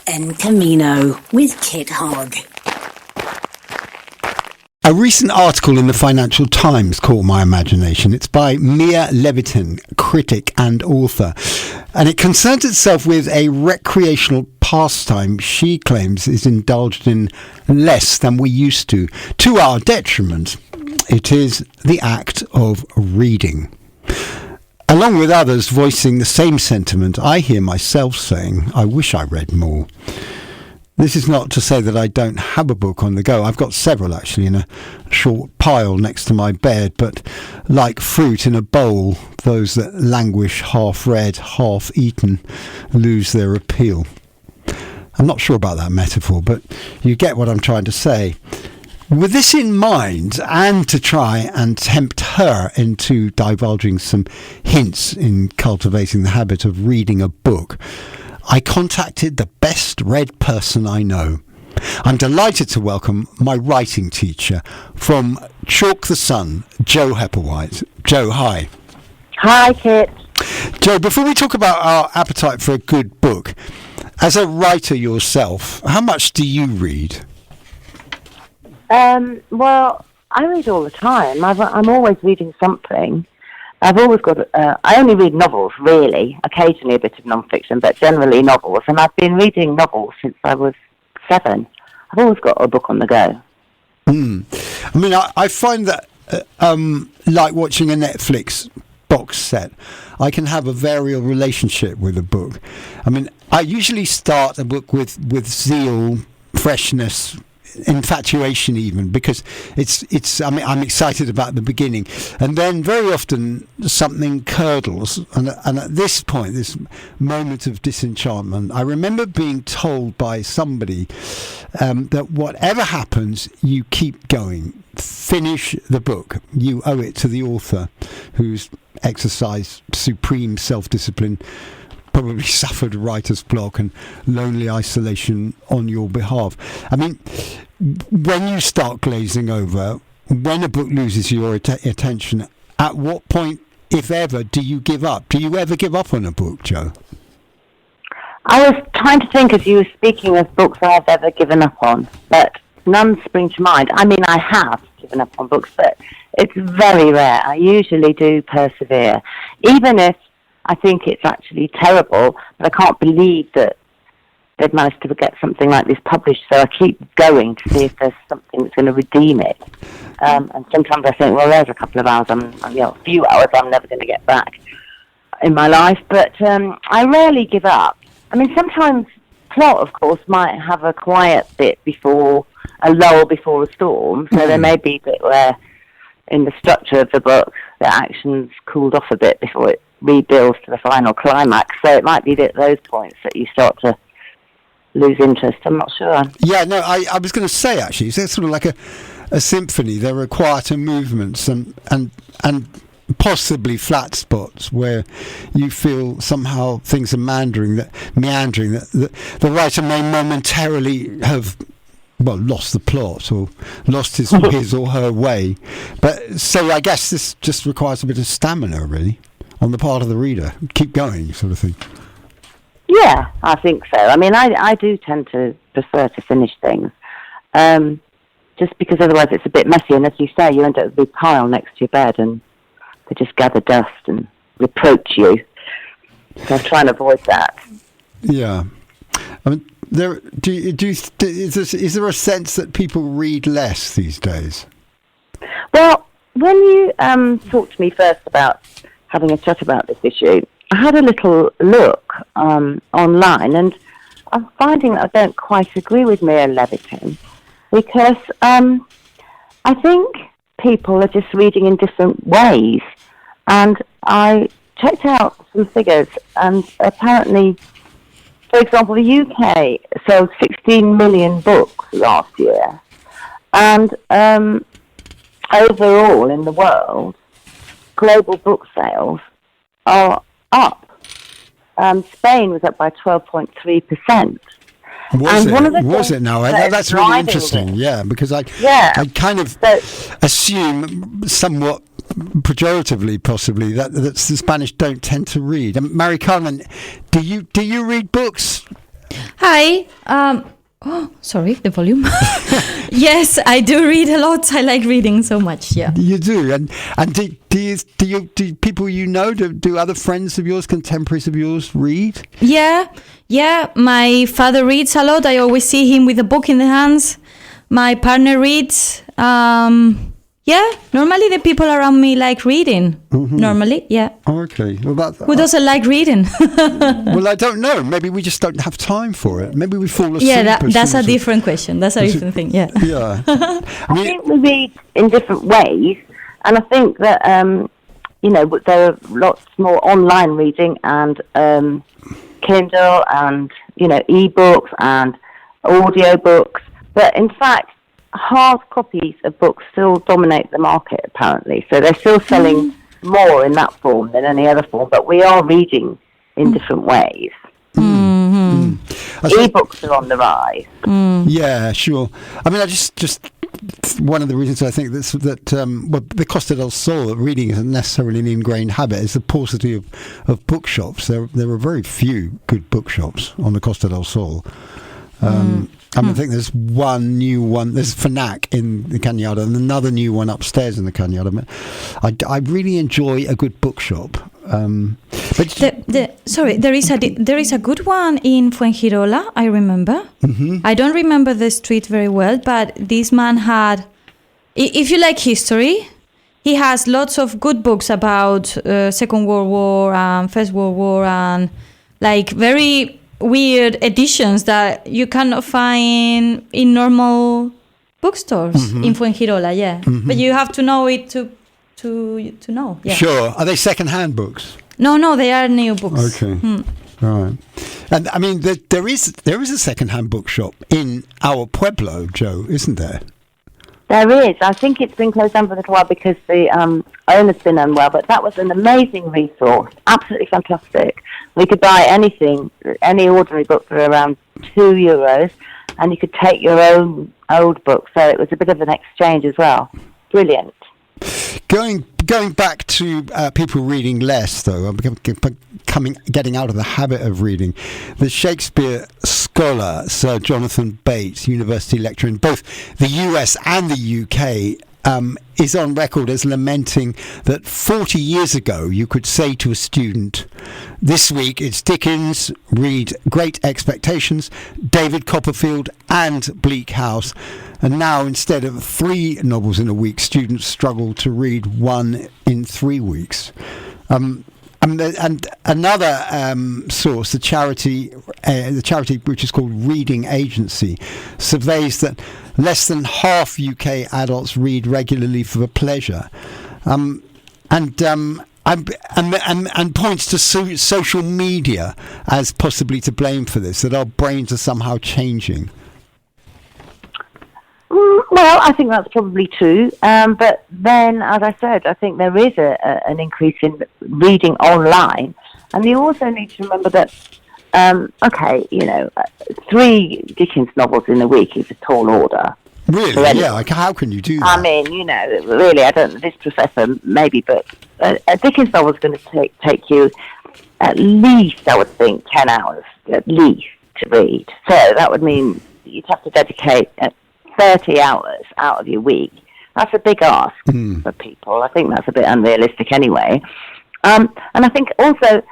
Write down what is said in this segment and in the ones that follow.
En Camino with Kit Hogg. A recent article in the Financial Times caught my imagination. It's by Mia Levitin, critic and author, and it concerns itself with a recreational pastime she claims is indulged in less than we used to our detriment. It is the act of reading. Along with others voicing the same sentiment, I hear myself saying, I wish I read more. This is not to say that I don't have a book on the go. I've got several actually in a short pile next to my bed, but like fruit in a bowl, those that languish half read, half eaten, lose their appeal. I'm not sure about that metaphor, but you get what I'm trying to say. With this in mind, and to try and tempt her into divulging some hints in cultivating the habit of reading a book, I contacted the best read person I know. I'm delighted to welcome my writing teacher from Chalk the Sun, Jo Hepplewhite. Jo, hi. Hi, Kit. Jo, before we talk about our appetite for a good book, as a writer yourself, how much do you read? Well, I read all the time. I'm always reading something. I've always got, I only read novels, really, occasionally a bit of non-fiction, but generally novels. And I've been reading novels since I was 7. I've always got a book on the go. I mean, I find that, like watching a Netflix box set, I can have a variable relationship with a book. I mean, I usually start a book with zeal, freshness, infatuation even, because it's I mean, I'm excited about the beginning, and then very often something curdles, and at this point, this moment of disenchantment, I remember being told by somebody that whatever happens, you keep going, finish the book, you owe it to the author, who's exercised supreme self-discipline, probably suffered writer's block and lonely isolation on your behalf. I mean, when you start glazing over, when a book loses your attention, at what point, if ever, do you give up? Do you ever give up on a book, Jo? I was trying to think as you were speaking of books I've ever given up on, but none spring to mind. I mean, I have given up on books, but it's very rare. I usually do persevere, even if I think it's actually terrible, but I can't believe that they've managed to get something like this published, so I keep going to see if there's something that's going to redeem it. And sometimes I think, well, there's a couple of hours, a few hours I'm never going to get back in my life, but I rarely give up. I mean, sometimes plot, of course, might have a quiet bit before, a lull before a storm, so there may be a bit where, in the structure of the book, the action's cooled off a bit before it rebuilds to the final climax, so it might be at those points that you start to lose interest. I'm not sure. Yeah, no, I was going to say, actually, it's sort of like a symphony. There are quieter movements and possibly flat spots where you feel somehow things are meandering, that the writer may momentarily have lost the plot or lost his or her way. But so I guess this just requires a bit of stamina, really, on the part of the reader. Keep going, sort of thing. Yeah, I think so. I mean, I do tend to prefer to finish things, just because otherwise it's a bit messy, and as you say, you end up with a big pile next to your bed, and they just gather dust and reproach you. So I try and avoid that. Yeah. I mean, is there a sense that people read less these days? Well, when you talked to me first about having a chat about this issue, I had a little look online, and I'm finding that I don't quite agree with Mia Levitin, because I think people are just reading in different ways. And I checked out some figures, and apparently, for example, the UK sold 16 million books last year, and overall in the world, global book sales are up. Spain was up by 12.3%. Was it now? That's really interesting. Yeah, because I kind of assume somewhat pejoratively, possibly, that the Spanish don't tend to read. Mary Carmen, do you read books? Hi. Sorry, the volume. Yes, I do read a lot. I like reading so much. Yeah. You do, and do people do other friends of yours, contemporaries of yours, read? Yeah. My father reads a lot. I always see him with a book in the hands. My partner reads. Normally the people around me like reading. Mm-hmm. Normally, yeah. Okay. Well, who doesn't like reading? Well, I don't know. Maybe we just don't have time for it. Maybe we fall asleep. Yeah, that's a different question. That's a different thing. Yeah. Yeah. I think we read in different ways, and I think that there are lots more online reading and Kindle and ebooks and audiobooks. But in fact, hard copies of books still dominate the market, apparently. So they're still selling more in that form than any other form, but we are reading in different ways. Mm-hmm. E-books are on the rise. Yeah, sure. I mean, I just one of the reasons I think that the Costa del Sol, that reading isn't necessarily an ingrained habit, is the paucity of bookshops. There are very few good bookshops on the Costa del Sol. I think there's one new one. There's Fnac in the Cañada and another new one upstairs in the Cañada. I really enjoy a good bookshop. There is a good one in Fuengirola, I remember. Mm-hmm. I don't remember the street very well, but this man had, if you like history, he has lots of good books about Second World War and First World War and like very weird editions that you cannot find in normal bookstores in Fuengirola, yeah. Mm-hmm. But you have to know it to know. Yeah. Sure. Are they second-hand books? No, they are new books. Okay. Right. And I mean, there is a second-hand bookshop in our pueblo, Joe, isn't there? There is. I think it's been closed down for a little while because the owner's been unwell, but that was an amazing resource. Absolutely fantastic. We could buy anything, any ordinary book for around €2, and you could take your own old book. So it was a bit of an exchange as well. Brilliant. Going back to people reading less, though, getting out of the habit of reading, the Shakespeare scholar Sir Jonathan Bates, university lecturer in both the US and the UK, is on record as lamenting that 40 years ago you could say to a student, this week it's Dickens, read Great Expectations, David Copperfield and Bleak House, and now instead of 3 novels in a week, students struggle to read 1 in 3 weeks. And another source, the charity which is called Reading Agency, surveys that less than half UK adults read regularly for pleasure, and points to social media as possibly to blame for this, that our brains are somehow changing. Well, I think that's probably true. But then, as I said, I think there is an increase in reading online. And you also need to remember that, 3 Dickens novels in a week is a tall order. Really? Yeah. Like, how can you do that? I mean, really, I don't know, this professor, maybe, but a Dickens novel is going to take you at least, I would think, 10 hours, at least, to read. So that would mean you'd have to dedicate 30 hours out of your week. That's a big ask for people. I think that's a bit unrealistic anyway. And I think also,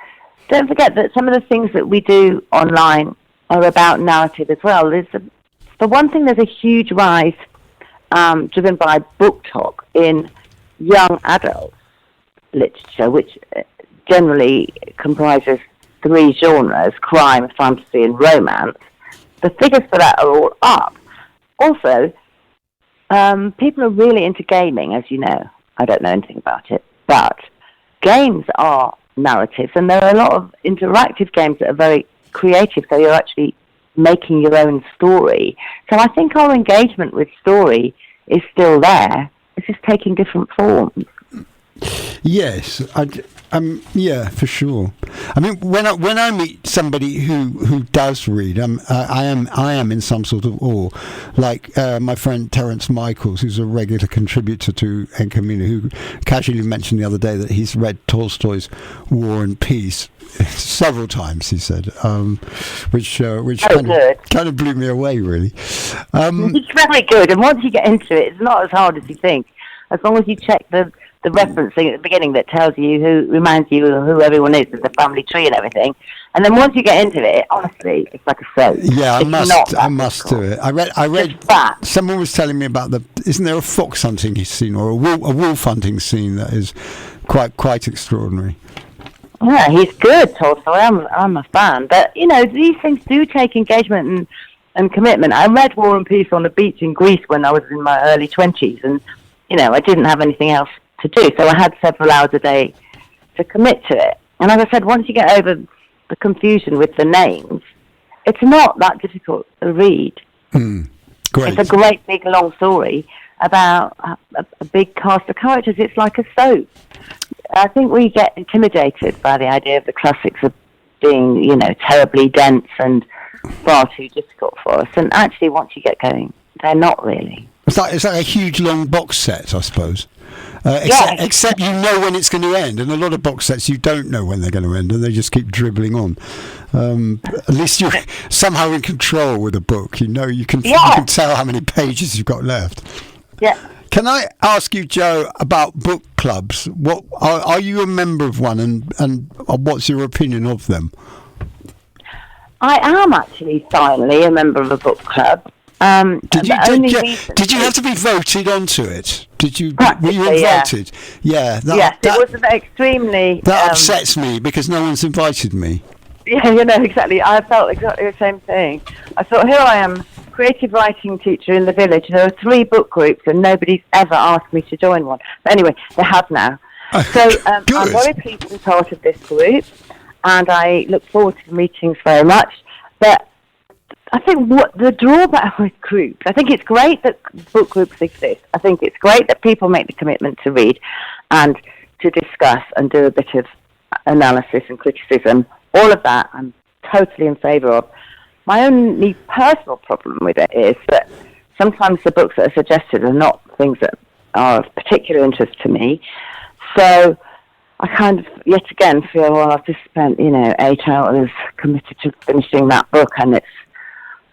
don't forget that some of the things that we do online are about narrative as well. For one thing, there's a huge rise driven by book talk in young adult literature, which generally comprises 3 genres, crime, fantasy and romance. The figures for that are all up. Also, people are really into gaming, as you know. I don't know anything about it, but games are narratives, and there are a lot of interactive games that are very creative, so you're actually making your own story. So I think our engagement with story is still there. It's just taking different forms. Yes, yeah, for sure. I mean, when I meet somebody who does read, I am in some sort of awe. Like my friend Terence Michaels, who's a regular contributor to Encomino, who casually mentioned the other day that he's read Tolstoy's War and Peace several times. He said, which kind of blew me away, really. It's very good, and once you get into it, it's not as hard as you think. As long as you check the referencing at the beginning that tells you who reminds you of who everyone is with the family tree and everything, and then once you get into it, honestly, it's like a soap. Yeah, I must do it. I read. Someone was telling me about isn't there a fox hunting scene or a wolf hunting scene that is quite extraordinary? Yeah, he's good, Tolstoy. I'm a fan, but these things do take engagement and commitment. I read War and Peace on the beach in Greece when I was in my early 20s, and I didn't have anything else to do, so I had several hours a day to commit to it. And as I said, once you get over the confusion with the names, it's not that difficult to read. Great. It's a great big long story about a big cast of characters. It's like a soap. I think we get intimidated by the idea of the classics of being, terribly dense and far too difficult for us. And actually, once you get going, they're not really. It's like a huge long box set, I suppose. Except you know when it's going to end, and a lot of box sets you don't know when they're going to end, and they just keep dribbling on. At least you're somehow in control with a book. You can tell how many pages you've got left. Yeah. Can I ask you, Jo, about book clubs? What are you a member of one, and what's your opinion of them? I am actually finally a member of a book club. Did you have to be voted onto it? Were you invited? Yeah. Yes, it was extremely. That upsets me because no one's invited me. Yeah, exactly. I felt exactly the same thing. I thought, here I am, creative writing teacher in the village. There are 3 book groups, and nobody's ever asked me to join one. But anyway, they have now. So I'm very pleased to be part of this group, and I look forward to the meetings very much. But I think what the drawback with groups, I think it's great that book groups exist. I think it's great that people make the commitment to read and to discuss and do a bit of analysis and criticism. All of that I'm totally in favour of. My only personal problem with it is that sometimes the books that are suggested are not things that are of particular interest to me. So I kind of, yet again, feel, well, I've just spent, 8 hours committed to finishing that book, and it's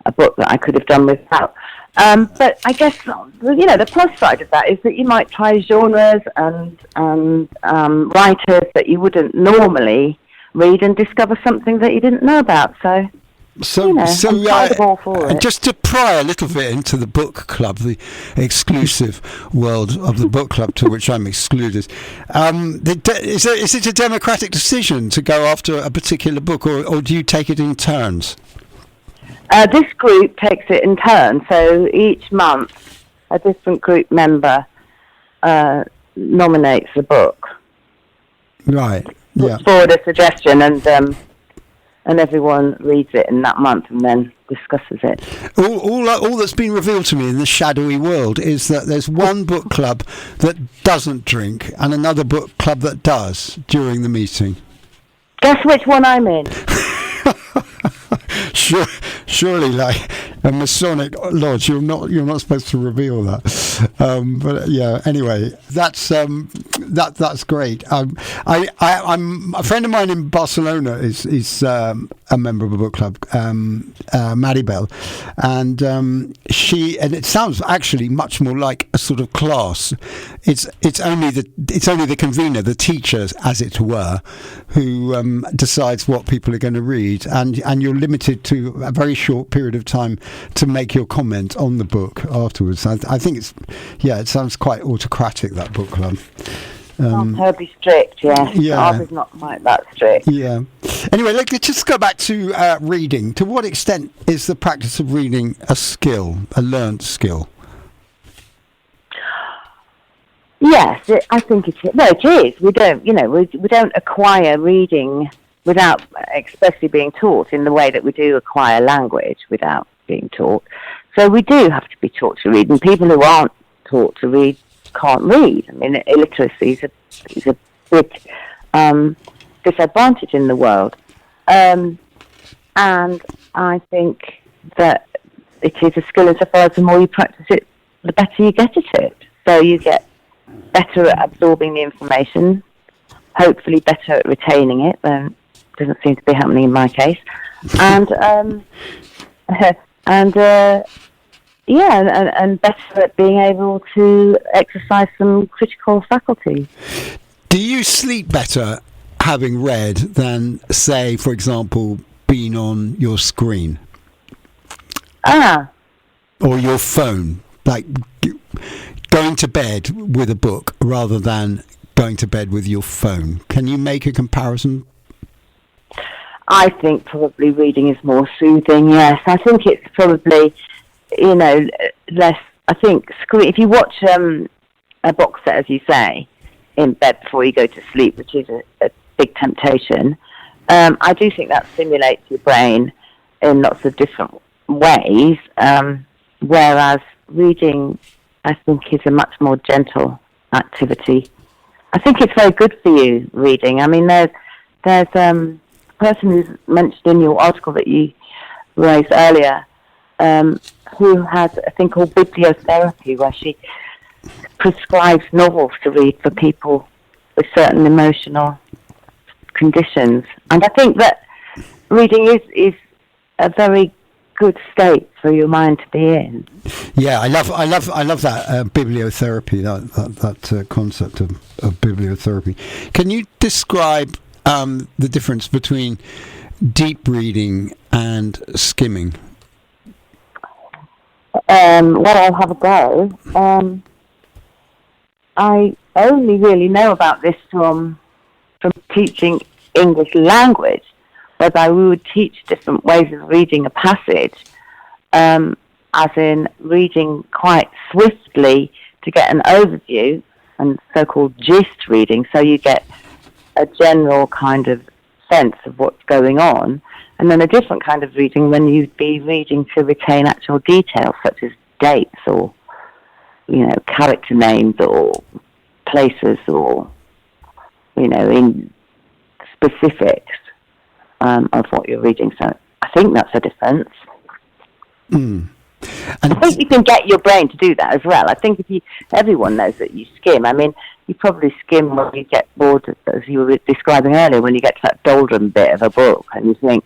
a book that I could have done without. But I guess, the plus side of that is that you might try genres and writers that you wouldn't normally read and discover something that you didn't know about. So I'm all for it. Just to pry a little bit into the book club, the exclusive world of the book club to which I'm excluded, is it a democratic decision to go after a particular book, or do you take it in turns? This group takes it in turn, so each month a different group member nominates a book. Right. Puts forward a suggestion, and everyone reads it in that month and then discusses it. All that's been revealed to me in the shadowy world is that there's one book club that doesn't drink and another book club that does during the meeting. Guess which one I'm in? Surely, like a Masonic lodge, you're not supposed to reveal that. But yeah, anyway, that's great. I'm a friend of mine in Barcelona is a member of a book club, Maribel, and it sounds actually much more like a sort of class. It's only the convener, the teachers, as it were, who decides what people are going to read, and you're limited to a very short period of time to make your comment on the book afterwards. I think it sounds quite autocratic, that book club. Terribly strict, yes. Yeah. Ours is not quite that strict. Yeah. Anyway, let's just go back to reading. To what extent is the practice of reading a skill, a learned skill? Yes, I think it is. No, it is. We don't acquire reading without expressly being taught in the way that we do acquire language without being taught. So we do have to be taught to read, and people who aren't taught to read can't read. I mean, illiteracy is a big disadvantage in the world. And I think that it is a skill insofar as the more you practice it, the better you get at it. So you get better at absorbing the information, hopefully better at retaining it. Doesn't seem to be happening in my case. And and better at being able to exercise some critical faculty. Do you sleep better having read than, say, for example, being on your screen? Or your phone, like going to bed with a book rather than going to bed with your phone. Can you make a comparison? I think probably reading is more soothing, yes. I think it's probably, less, I think, if you watch a box set, as you say, in bed before you go to sleep, which is a big temptation, I do think that stimulates your brain in lots of different ways, whereas reading, I think, is a much more gentle activity. I think it's very good for you, reading. I mean, there's a person who's mentioned in your article that you raised earlier, who has a thing called bibliotherapy, where she prescribes novels to read for people with certain emotional conditions. And I think that reading is a very good state for your mind to be in. Yeah, I love that bibliotherapy, that concept of bibliotherapy. Can you describe the difference between deep reading and skimming? Well, I'll have a go. I only really know about this from teaching English language, whereby we would teach different ways of reading a passage, as in reading quite swiftly to get an overview, and so-called gist reading, so you get a general kind of sense of what's going on, and then a different kind of reading when you'd be reading to retain actual details, such as dates or, character names or places or, in specifics of what you're reading. So I think that's a difference. And I think you can get your brain to do that as well. I think everyone knows that you skim. I mean, you probably skim when you get bored, as you were describing earlier, when you get to that doldrum bit of a book and you think,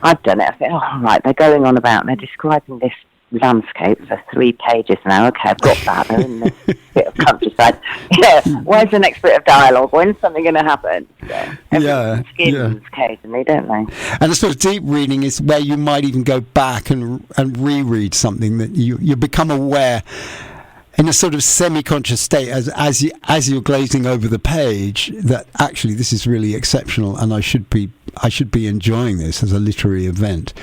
I've done it. I think, right, they're going on about, they're describing this landscape for 3 pages now. Okay, I've got that. They're in this bit of countryside. Yeah, where's the next bit of dialogue? When's something going to happen? So everyone skims occasionally, don't they? And the sort of deep reading is where you might even go back and reread something that you become aware in a sort of semi-conscious state as you're glazing over the page that actually this is really exceptional and I should be enjoying this as a literary event.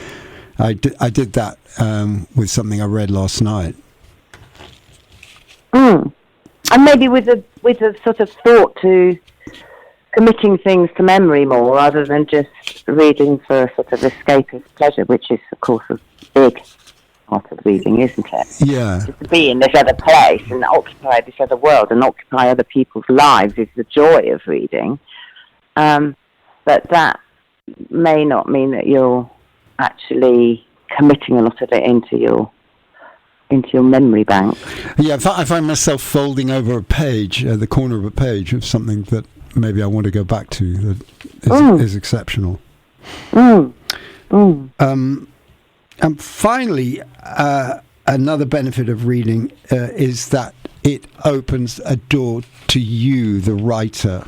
I did that with something I read last night. And maybe with a sort of thought to committing things to memory more rather than just reading for a sort of escapist pleasure, which is, of course, a big part of reading, isn't it? Yeah. Just to be in this other place and occupy this other world and occupy other people's lives is the joy of reading. But that may not mean that you're actually committing a lot of it into your memory bank. Yeah, I find myself folding over a page, the corner of a page of something that maybe I want to go back to that is exceptional. And finally, another benefit of reading is that it opens a door to you, the writer.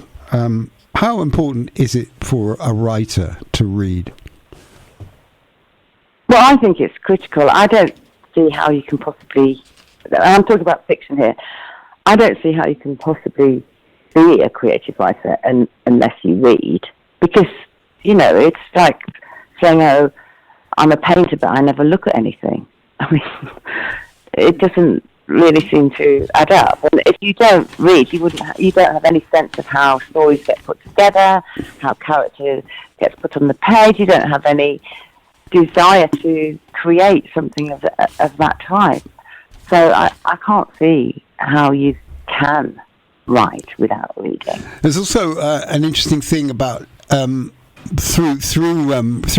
How important is it for a writer to read? Well, I think it's critical. I don't see how you can possibly, I'm talking about fiction here, I don't see how you can possibly be a creative writer unless you read. Because, it's like saying, I'm a painter, but I never look at anything. I mean, it doesn't really seem to add up. And if you don't read, you don't have any sense of how stories get put together, how character gets put on the page. You don't have any desire to create something of that type. So I can't see how you can write without reading. There's also an interesting thing about through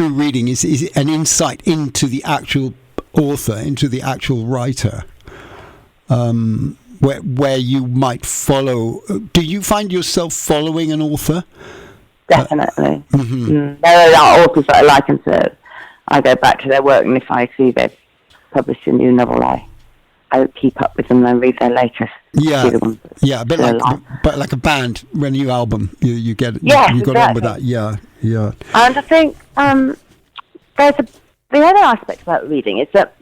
reading is an insight into the actual author, into the actual writer, where you might follow. Do you find yourself following an author? Definitely. There are authors that I like and serve. I go back to their work, and if I see they've published a new novel, I keep up with them and read their latest. Yeah, a bit like a band, a new album. You get yes, you got exactly. on with that. Yeah. And I think the other aspect about reading is that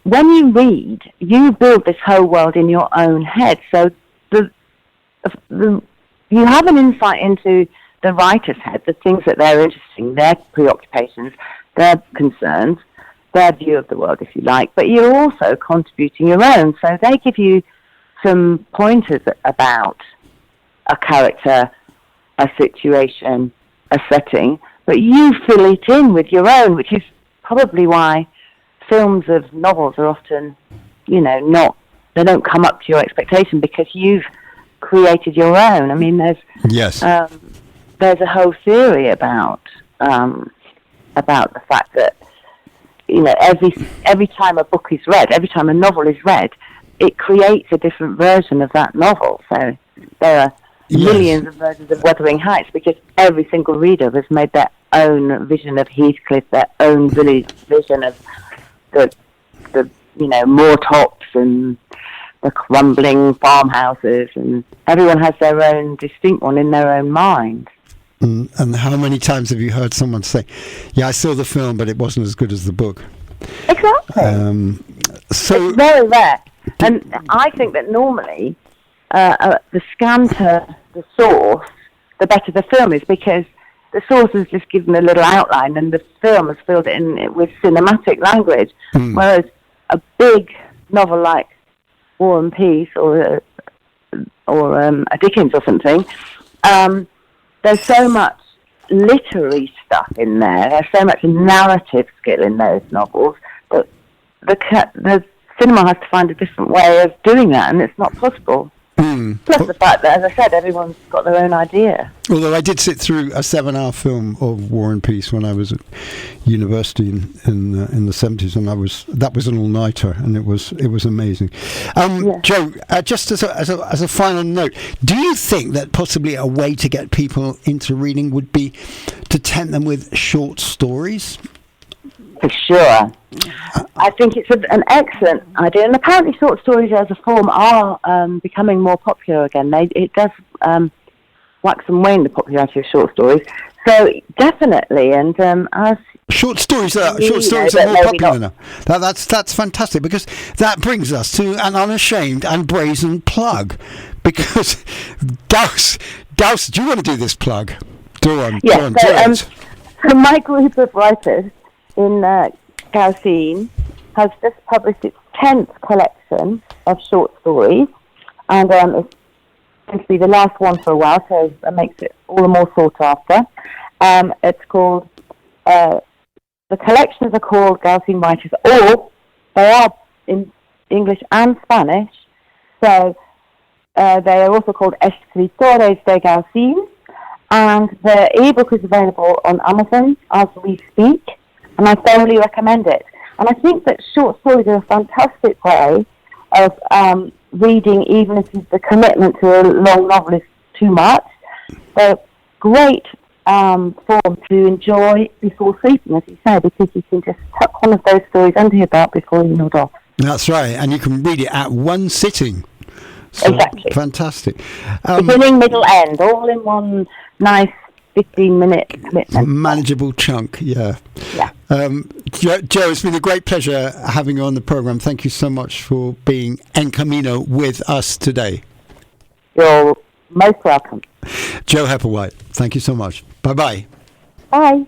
when you read, you build this whole world in your own head. So you have an insight into the writer's head, the things that they're interested in, their preoccupations, their concerns, their view of the world, if you like, but you're also contributing your own. So they give you some pointers about a character, a situation, a setting, but you fill it in with your own, which is probably why films of novels are often, they don't come up to your expectation because you've created your own. I mean, there's a whole theory about the fact that every time a book is read, every time a novel is read, it creates a different version of that novel. So there are millions of versions of Wuthering Heights because every single reader has made their own vision of Heathcliff, their own vision of the moor tops and the crumbling farmhouses, and everyone has their own distinct one in their own mind. And how many times have you heard someone say, "Yeah, I saw the film, but it wasn't as good as the book"? Exactly. So it's very rare, and I think that normally the scanter the source, the better the film is, because the source is just given a little outline, and the film has filled it in with cinematic language. Whereas a big novel like War and Peace or a Dickens or something, there's so much literary stuff in there. There's so much narrative skill in those novels that the cinema has to find a different way of doing that, and it's not possible. Plus the fact that, as I said, everyone's got their own idea. Although I did sit through a 7-hour film of War and Peace when I was at university in the 70s, and that was an all-nighter, and it was amazing. Joe, just as a final note, do you think that possibly a way to get people into reading would be to tempt them with short stories? For sure. I think it's an excellent idea, and apparently short stories as a form are becoming more popular again. It does wax and wane, the popularity of short stories. So definitely, and as short stories are more popular now. That's fantastic, because that brings us to an unashamed and brazen plug. Because Douse, do you want to do this plug? Go on. So my group of writers in Gaucine has just published its 10th collection of short stories, and it's going to be the last one for a while, so that makes it all the more sought after. It's called, the collections are called Gaucine Writers, or they are in English and Spanish, so they are also called Escritores de Gaucine, and the ebook is available on Amazon as we speak, and I thoroughly recommend it. And I think that short stories are a fantastic way of reading, even if the commitment to a long novel is too much. They're great form to enjoy before sleeping, as you say, because you can just tuck one of those stories under your belt before you nod off. That's right, and you can read it at one sitting. So exactly. Fantastic. Beginning, middle, end, all in one nice 15-minute commitment. Manageable chunk, yeah. Joe, it's been a great pleasure having you on the programme. Thank you so much for being en camino with us today. You're most welcome. Joe Hepplewhite, thank you so much. Bye-bye. Bye.